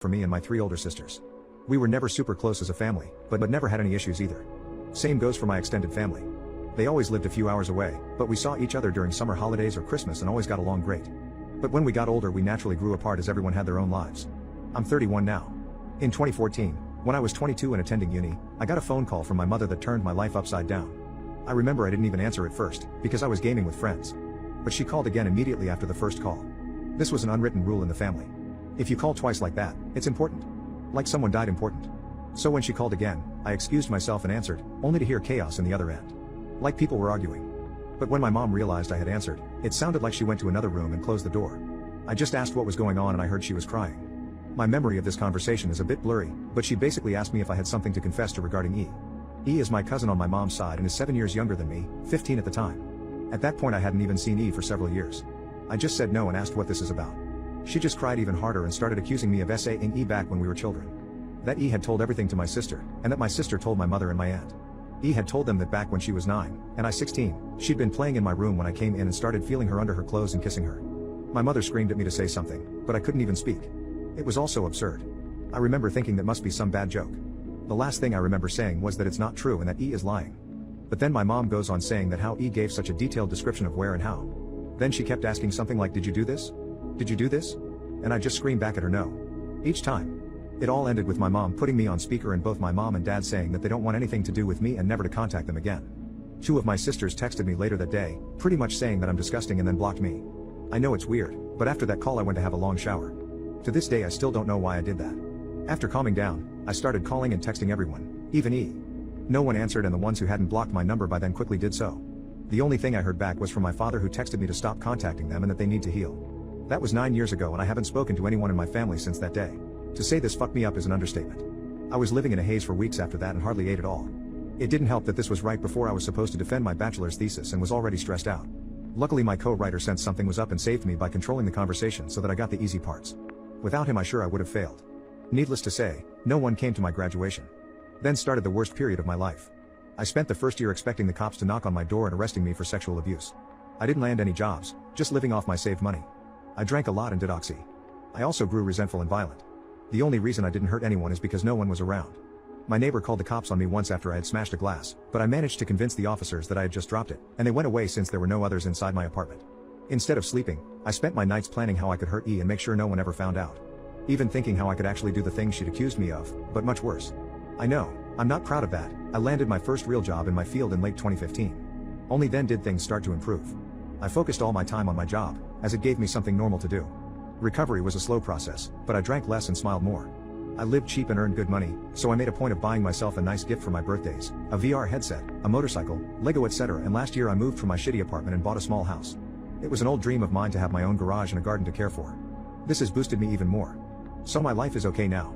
for me and my three older sisters. We were never super close as a family, but never had any issues either. Same goes for my extended family. They always lived a few hours away, but we saw each other during summer holidays or Christmas and always got along great. But when we got older we naturally grew apart as everyone had their own lives. I'm 31 now. In 2014, when I was 22 and attending uni, I got a phone call from my mother that turned my life upside down. I remember I didn't even answer at first, because I was gaming with friends. But she called again immediately after the first call. This was an unwritten rule in the family. If you call twice like that, it's important. Like someone died important. So when she called again, I excused myself and answered, only to hear chaos in the other end. Like people were arguing. But when my mom realized I had answered, it sounded like she went to another room and closed the door. I just asked what was going on and I heard she was crying. My memory of this conversation is a bit blurry, but she basically asked me if I had something to confess to regarding E. E is my cousin on my mom's side and is 7 years younger than me, 15 at the time. At that point I hadn't even seen E for several years. I just said no and asked what this is about. She just cried even harder and started accusing me of saying E back when we were children. That E had told everything to my sister, and that my sister told my mother and my aunt. E had told them that back when she was 9, and I 16, she'd been playing in my room when I came in and started feeling her under her clothes and kissing her. My mother screamed at me to say something, but I couldn't even speak. It was all so absurd. I remember thinking that must be some bad joke. The last thing I remember saying was that it's not true and that E is lying. But then my mom goes on saying that how E gave such a detailed description of where and how. Then she kept asking something like, did you do this? Did you do this? And I just screamed back at her no. Each time. It all ended with my mom putting me on speaker and both my mom and dad saying that they don't want anything to do with me and never to contact them again. Two of my sisters texted me later that day, pretty much saying that I'm disgusting and then blocked me. I know it's weird, but after that call I went to have a long shower. To this day I still don't know why I did that. After calming down, I started calling and texting everyone, even E. No one answered and the ones who hadn't blocked my number by then quickly did so. The only thing I heard back was from my father who texted me to stop contacting them and that they need to heal. That was 9 years ago and I haven't spoken to anyone in my family since that day. To say this fucked me up is an understatement. I was living in a haze for weeks after that and hardly ate at all. It didn't help that this was right before I was supposed to defend my bachelor's thesis and was already stressed out. Luckily my co-writer sensed something was up and saved me by controlling the conversation so that I got the easy parts. Without him I would have failed. Needless to say, no one came to my graduation. Then started the worst period of my life. I spent the first year expecting the cops to knock on my door and arresting me for sexual abuse. I didn't land any jobs, just living off my saved money. I drank a lot and did oxy. I also grew resentful and violent. The only reason I didn't hurt anyone is because no one was around. My neighbor called the cops on me once after I had smashed a glass, but I managed to convince the officers that I had just dropped it, and they went away since there were no others inside my apartment. Instead of sleeping, I spent my nights planning how I could hurt E and make sure no one ever found out. Even thinking how I could actually do the things she'd accused me of, but much worse. I know, I'm not proud of that. I landed my first real job in my field in late 2015. Only then did things start to improve. I focused all my time on my job, as it gave me something normal to do. Recovery was a slow process, but I drank less and smiled more. I lived cheap and earned good money, so I made a point of buying myself a nice gift for my birthdays, a VR headset, a motorcycle, Lego etc. And last year I moved from my shitty apartment and bought a small house. It was an old dream of mine to have my own garage and a garden to care for. This has boosted me even more. So my life is okay now.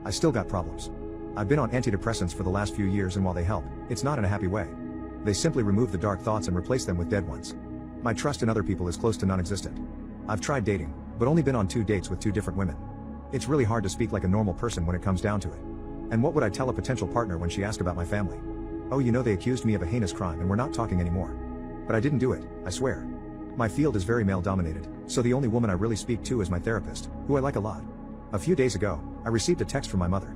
I still got problems. I've been on antidepressants for the last few years and while they help, it's not in a happy way. They simply remove the dark thoughts and replace them with dead ones. My trust in other people is close to non-existent. I've tried dating, but only been on 2 dates with 2 different women. It's really hard to speak like a normal person when it comes down to it. And what would I tell a potential partner when she asked about my family? Oh, you know they accused me of a heinous crime and we're not talking anymore. But I didn't do it, I swear. My field is very male dominated, so the only woman I really speak to is my therapist, who I like a lot. A few days ago, I received a text from my mother.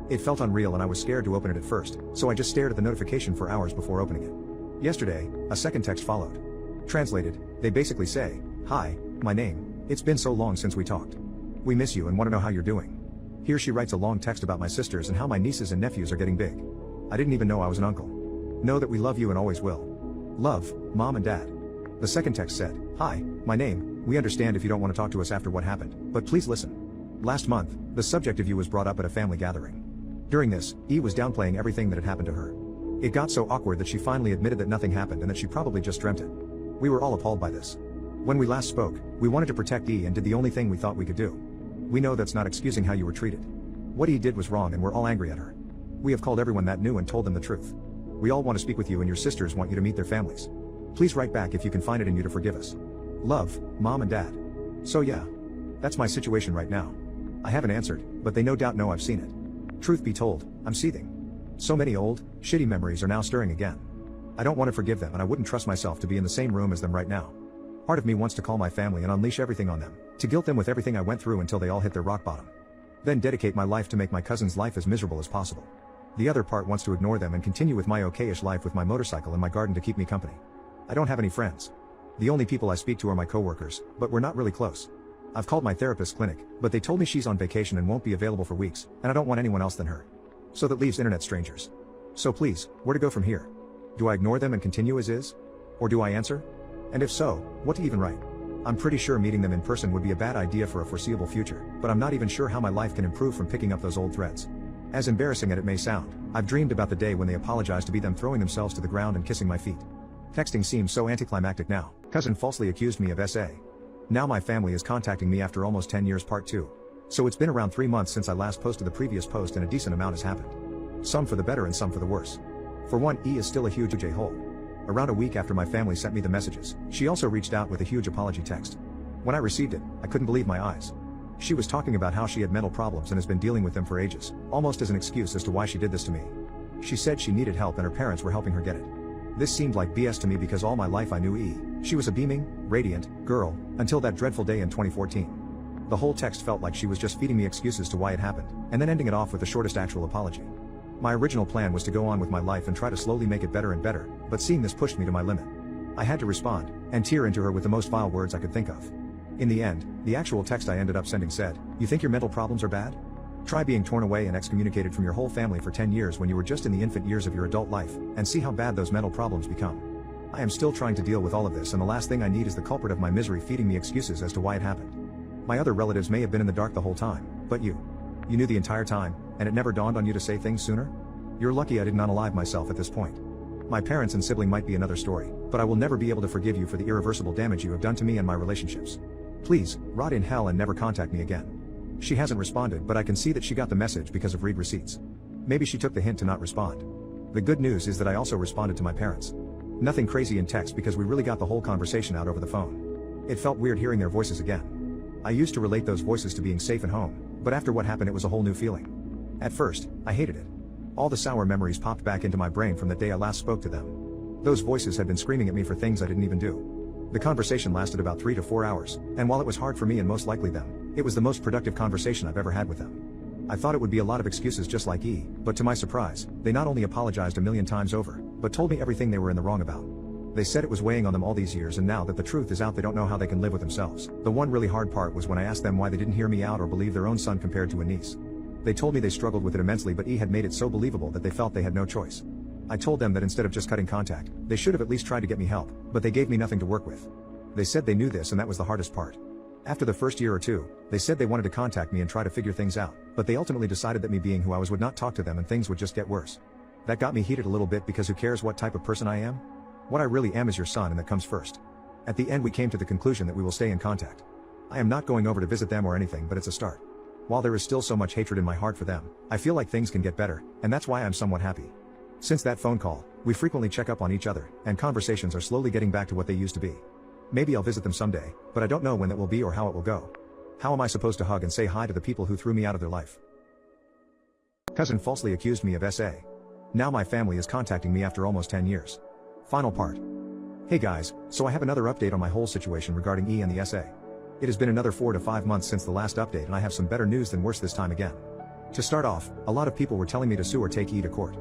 It felt unreal and I was scared to open it at first, so I just stared at the notification for hours before opening it. Yesterday, a second text followed. Translated, they basically say, "Hi, my name. It's been so long since we talked. We miss you and want to know how you're doing." Here she writes a long text about my sisters and how my nieces and nephews are getting big. I didn't even know I was an uncle. Know that we love you and always will. Love, Mom and Dad. The second text said, "Hi, my name. We understand if you don't want to talk to us after what happened, but please listen. Last month, the subject of you was brought up at a family gathering. During this, E was downplaying everything that had happened to her. It got so awkward that she finally admitted that nothing happened and that she probably just dreamt it. We were all appalled by this. When we last spoke, we wanted to protect E and did the only thing we thought we could do. We know that's not excusing how you were treated. What E did was wrong and we're all angry at her. We have called everyone that knew and told them the truth. We all want to speak with you and your sisters want you to meet their families. Please write back if you can find it in you to forgive us. Love, Mom and Dad." So yeah. That's my situation right now. I haven't answered, but they no doubt know I've seen it. Truth be told, I'm seething. So many old, shitty memories are now stirring again. I don't want to forgive them and I wouldn't trust myself to be in the same room as them right now. Part of me wants to call my family and unleash everything on them, to guilt them with everything I went through until they all hit their rock bottom. then dedicate my life to make my cousin's life as miserable as possible. The other part wants to ignore them and continue with my okayish life with my motorcycle and my garden to keep me company. I don't have any friends. The only people I speak to are my coworkers, but we're not really close. I've called my therapist's clinic, but they told me she's on vacation and won't be available for weeks, and I don't want anyone else than her. So that leaves internet strangers. So please, where to go from here? Do I ignore them and continue as is? Or do I answer? And if so, what to even write? I'm pretty sure meeting them in person would be a bad idea for a foreseeable future, but I'm not even sure how my life can improve from picking up those old threads. As embarrassing as it may sound, I've dreamed about the day when they apologize to be them throwing themselves to the ground and kissing my feet. Texting seems so anticlimactic now. Cousin falsely accused me of SA. Now my family is contacting me after almost 10 years part 2. So it's been around 3 months since I last posted the previous post and a decent amount has happened. Some for the better and some for the worse. For one, E is still a huge J-hole. Around a week after my family sent me the messages, she also reached out with a huge apology text. When I received it, I couldn't believe my eyes. She was talking about how she had mental problems and has been dealing with them for ages, almost as an excuse as to why she did this to me. She said she needed help and her parents were helping her get it. This seemed like BS to me because all my life I knew E. She was a beaming, radiant girl, until that dreadful day in 2014. The whole text felt like she was just feeding me excuses to why it happened, and then ending it off with the shortest actual apology. My original plan was to go on with my life and try to slowly make it better and better, but seeing this pushed me to my limit. I had to respond, and tear into her with the most vile words I could think of. In the end, the actual text I ended up sending said, "You think your mental problems are bad? Try being torn away and excommunicated from your whole family for 10 years when you were just in the infant years of your adult life, and see how bad those mental problems become. I am still trying to deal with all of this and the last thing I need is the culprit of my misery feeding me excuses as to why it happened. My other relatives may have been in the dark the whole time, but you knew the entire time, and it never dawned on you to say things sooner? You're lucky I did not unalive myself at this point. My parents and sibling might be another story, but I will never be able to forgive you for the irreversible damage you have done to me and my relationships. Please, rot in hell and never contact me again." She hasn't responded, but I can see that she got the message because of read receipts. Maybe she took the hint to not respond. The good news is that I also responded to my parents. Nothing crazy in text because we really got the whole conversation out over the phone. It felt weird hearing their voices again. I used to relate those voices to being safe and home, but after what happened it was a whole new feeling. At first, I hated it. All the sour memories popped back into my brain from the day I last spoke to them. Those voices had been screaming at me for things I didn't even do. The conversation lasted about 3 to 4 hours, and while it was hard for me and most likely them, it was the most productive conversation I've ever had with them. I thought it would be a lot of excuses just like E, but to my surprise, they not only apologized a million times over, but told me everything they were in the wrong about. They said it was weighing on them all these years and now that the truth is out they don't know how they can live with themselves. The one really hard part was when I asked them why they didn't hear me out or believe their own son compared to a niece. They told me they struggled with it immensely but E had made it so believable that they felt they had no choice. I told them that instead of just cutting contact, they should have at least tried to get me help, but they gave me nothing to work with. They said they knew this and that was the hardest part. After the first year or two, they said they wanted to contact me and try to figure things out, but they ultimately decided that me being who I was would not talk to them and things would just get worse. That got me heated a little bit because who cares what type of person I am? What I really am is your son and that comes first. At the end we came to the conclusion that we will stay in contact. I am not going over to visit them or anything but it's a start. While there is still so much hatred in my heart for them, I feel like things can get better, and that's why I'm somewhat happy. Since that phone call, we frequently check up on each other, and conversations are slowly getting back to what they used to be. Maybe I'll visit them someday, but I don't know when that will be or how it will go. How am I supposed to hug and say hi to the people who threw me out of their life? Cousin falsely accused me of SA. Now my family is contacting me after almost 10 years. Final part. Hey guys, so I have another update on my whole situation regarding E and the SA. It has been another 4 to 5 months since the last update and I have some better news than worse this time again. To start off, a lot of people were telling me to sue or take E to court.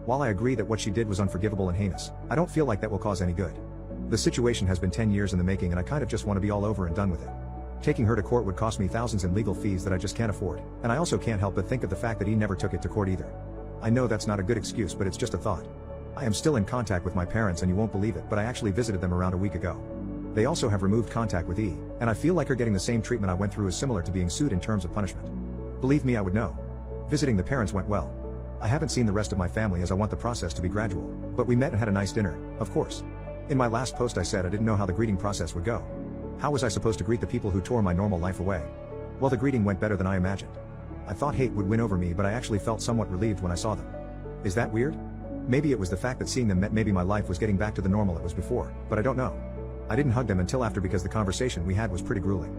While I agree that what she did was unforgivable and heinous, I don't feel like that will cause any good. The situation has been 10 years in the making and I kind of just want to be all over and done with it. Taking her to court would cost me thousands in legal fees that I just can't afford, and I also can't help but think of the fact that E never took it to court either. I know that's not a good excuse but it's just a thought. I am still in contact with my parents and you won't believe it but I actually visited them around a week ago. They also have removed contact with E, and I feel like her getting the same treatment I went through is similar to being sued in terms of punishment. Believe me, I would know. Visiting the parents went well. I haven't seen the rest of my family as I want the process to be gradual, but we met and had a nice dinner, of course. In my last post I said I didn't know how the greeting process would go. How was I supposed to greet the people who tore my normal life away? Well, the greeting went better than I imagined. I thought hate would win over me but I actually felt somewhat relieved when I saw them. Is that weird? Maybe it was the fact that seeing them meant maybe my life was getting back to the normal it was before, but I don't know. I didn't hug them until after because the conversation we had was pretty grueling.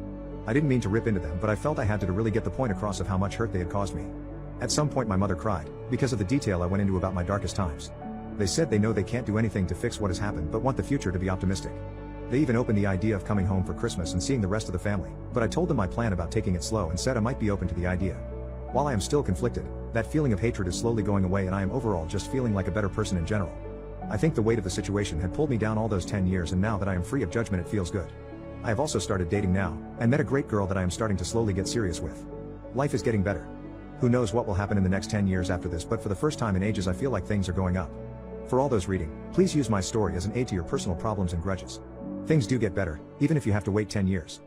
I didn't mean to rip into them but I felt I had to really get the point across of how much hurt they had caused me. At some point my mother cried, because of the detail I went into about my darkest times. They said they know they can't do anything to fix what has happened but want the future to be optimistic. They even opened the idea of coming home for Christmas and seeing the rest of the family, but I told them my plan about taking it slow and said I might be open to the idea. While I am still conflicted, that feeling of hatred is slowly going away and I am overall just feeling like a better person in general. I think the weight of the situation had pulled me down all those 10 years and now that I am free of judgment it feels good. I have also started dating now, and met a great girl that I am starting to slowly get serious with. Life is getting better. Who knows what will happen in the next 10 years after this, but for the first time in ages I feel like things are going up. For all those reading, please use my story as an aid to your personal problems and grudges. Things do get better, even if you have to wait 10 years.